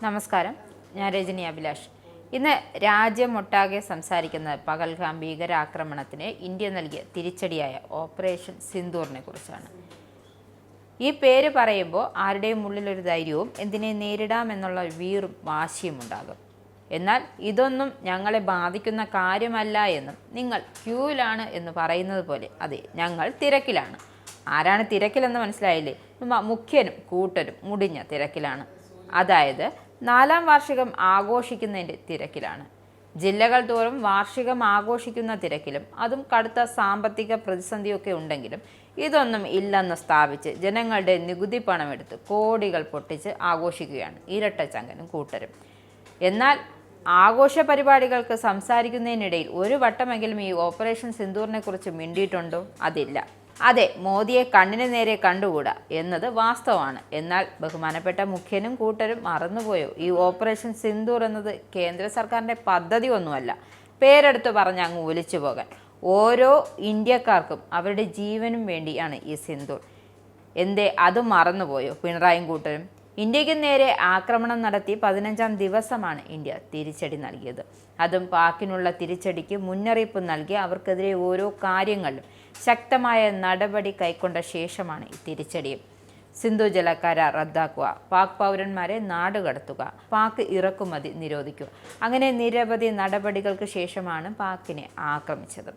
നമസ്കാരം, ഞാൻ രജനി അഭിലാഷ്. ഇന്ന് രാജ്യമൊട്ടാകെ സംസാരിക്കുന്നത് പഹൽഗാം ഭീകരാക്രമണത്തിന് ഇന്ത്യ നൽകിയ തിരിച്ചടിയായ ഓപ്പറേഷൻ സിന്ദൂറിനെ കുറിച്ചാണ്. ഈ പേര് പറയുമ്പോൾ ആരുടെയും ഉള്ളിലൊരു ധൈര്യവും എന്തിനെ നേരിടാമെന്നുള്ള വീറും വാശിയും ഉണ്ടാകും. എന്നാൽ ഇതൊന്നും ഞങ്ങളെ ബാധിക്കുന്ന കാര്യമല്ല എന്നും നിങ്ങൾ ക്യൂവിലാണ് എന്ന് പറയുന്നത് പോലെ അതെ, ഞങ്ങൾ തിരക്കിലാണ്. ആരാണ് തിരക്കിലെന്ന് മനസ്സിലായില്ലേ? മുഖ്യനും കൂട്ടരും മുടിഞ്ഞ തിരക്കിലാണ്. അതായത് 4ാം വാർഷികം ആഘോഷിക്കുന്നതിൻ്റെ തിരക്കിലാണ്. ജില്ലകൾ തോറും വാർഷികം ആഘോഷിക്കുന്ന തിരക്കിലും, അതും കടുത്ത സാമ്പത്തിക പ്രതിസന്ധിയൊക്കെ ഉണ്ടെങ്കിലും ഇതൊന്നും ഇല്ലെന്ന് സ്ഥാപിച്ച് ജനങ്ങളുടെ നികുതി പണമെടുത്ത് കോടികൾ പൊട്ടിച്ച് ആഘോഷിക്കുകയാണ് ഇരട്ടച്ചങ്കനും കൂട്ടരും. എന്നാൽ ആഘോഷ പരിപാടികൾക്ക് സംസാരിക്കുന്നതിനിടയിൽ ഒരു വട്ടമെങ്കിലും ഈ ഓപ്പറേഷൻ സിന്ദൂറിനെ കുറിച്ച് മിണ്ടിയിട്ടുണ്ടോ? അതില്ല. അതെ, മോദിയെ കണ്ണിന് നേരെ കണ്ടുകൂടാ എന്നത് വാസ്തവമാണ്. എന്നാൽ ബഹുമാനപ്പെട്ട മുഖ്യനും കൂട്ടരും മറന്നുപോയോ? ഈ ഓപ്പറേഷൻ സിന്ദൂർ എന്നത് കേന്ദ്ര സർക്കാരിൻ്റെ പദ്ധതി ഒന്നുമല്ല. പേരെടുത്ത് പറഞ്ഞ് അങ്ങ് ഒലിച്ചു പോകാൻ. ഓരോ ഇന്ത്യക്കാർക്കും അവരുടെ ജീവനും വേണ്ടിയാണ് ഈ സിന്ദൂർ. എന്തേ അത് മറന്നുപോയോ പിണറായും കൂട്ടരും? ഇന്ത്യക്ക് നേരെ ആക്രമണം നടത്തി 15ാം ദിവസമാണ് ഇന്ത്യ തിരിച്ചടി നൽകിയത്. അതും പാക്കിനുള്ള തിരിച്ചടിക്ക് മുന്നറിയിപ്പ് നൽകി അവർക്കെതിരെ ഓരോ കാര്യങ്ങളിലും ശക്തമായ നടപടി കൈക്കൊണ്ട ശേഷമാണ് ഈ തിരിച്ചടിയും. സിന്ധു ജല കരാർ റദ്ദാക്കുക, പാക് പൗരന്മാരെ നാടുകടത്തുക, പാക് ഇറക്കുമതി നിരോധിക്കുക, അങ്ങനെ നിരവധി നടപടികൾക്ക് ശേഷമാണ് പാക്കിനെ ആക്രമിച്ചത്.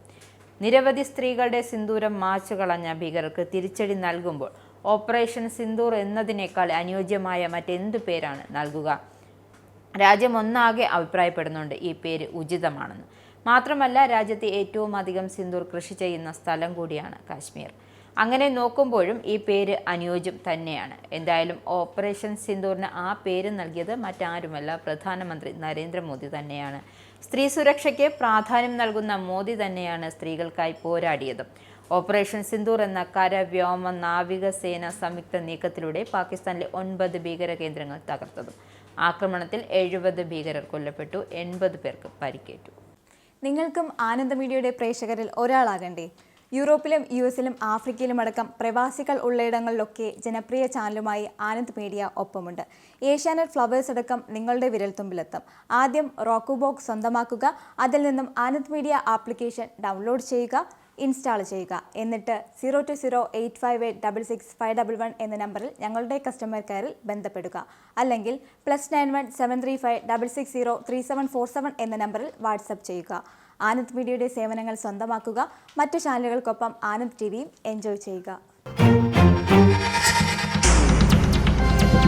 നിരവധി സ്ത്രീകളുടെ സിന്ദൂരം മാച്ചു കളഞ്ഞ ഭീകരർക്ക് തിരിച്ചടി നൽകുമ്പോൾ ഓപ്പറേഷൻ സിന്ദൂർ എന്നതിനേക്കാൾ അനുയോജ്യമായ മറ്റെന്തു പേരാണ് നൽകുക? രാജ്യം ഒന്നാകെ അഭിപ്രായപ്പെടുന്നുണ്ട് ഈ പേര് ഉചിതമാണെന്ന്. മാത്രമല്ല, രാജ്യത്തെ ഏറ്റവും അധികം സിന്ദൂർ കൃഷി ചെയ്യുന്ന സ്ഥലം കൂടിയാണ് കാശ്മീർ. അങ്ങനെ നോക്കുമ്പോഴും ഈ പേര് അനുയോജ്യം തന്നെയാണ്. എന്തായാലും ഓപ്പറേഷൻ സിന്ദൂറിന് ആ പേര് നൽകിയത് മറ്റാരുമല്ല, പ്രധാനമന്ത്രി നരേന്ദ്രമോദി തന്നെയാണ്. സ്ത്രീ സുരക്ഷയ്ക്ക് പ്രാധാന്യം നൽകുന്ന മോദി തന്നെയാണ് സ്ത്രീകൾക്കായി പോരാടിയതും. ഓപ്പറേഷൻ സിന്ദൂർ എന്ന കര, വ്യോമ, നാവിക സേന സംയുക്ത നീക്കത്തിലൂടെ പാകിസ്ഥാനിലെ 9 ഭീകര കേന്ദ്രങ്ങൾ തകർത്തതും. ആക്രമണത്തിൽ 70 ഭീകരർ കൊല്ലപ്പെട്ടു, 80 പേർക്ക് പരിക്കേറ്റു. നിങ്ങൾക്കും ആനന്ദ് മീഡിയയുടെ പ്രേക്ഷകരിൽ ഒരാളാകണ്ടേ? യൂറോപ്പിലും US-ലും ആഫ്രിക്കയിലും അടക്കം പ്രവാസികൾ ഉള്ളയിടങ്ങളിലൊക്കെ ജനപ്രിയ ചാനലുമായി ആനന്ദ് മീഡിയ ഒപ്പമുണ്ട്. ഏഷ്യാനെറ്റ് ഫ്ലവേഴ്സ് അടക്കം നിങ്ങളുടെ വിരൽത്തുമ്പിലെത്തും. ആദ്യം റോക്കു ബോക്സ് സ്വന്തമാക്കുക. അതിൽ നിന്നും ആനന്ദ് മീഡിയ ആപ്ലിക്കേഷൻ ഡൗൺലോഡ് ചെയ്യുക, ഇൻസ്റ്റാൾ ചെയ്യുക. എന്നിട്ട് 02085866511 എന്ന നമ്പറിൽ ഞങ്ങളുടെ കസ്റ്റമർ കെയറിൽ ബന്ധപ്പെടുക. അല്ലെങ്കിൽ +91 735 660 3747 എന്ന നമ്പറിൽ വാട്സപ്പ് ചെയ്യുക. ആനന്ദ് മീഡിയയുടെ സേവനങ്ങൾ സ്വന്തമാക്കുക. മറ്റു ചാനലുകൾക്കൊപ്പം ആനന്ദ് TVയും എൻജോയ് ചെയ്യുക.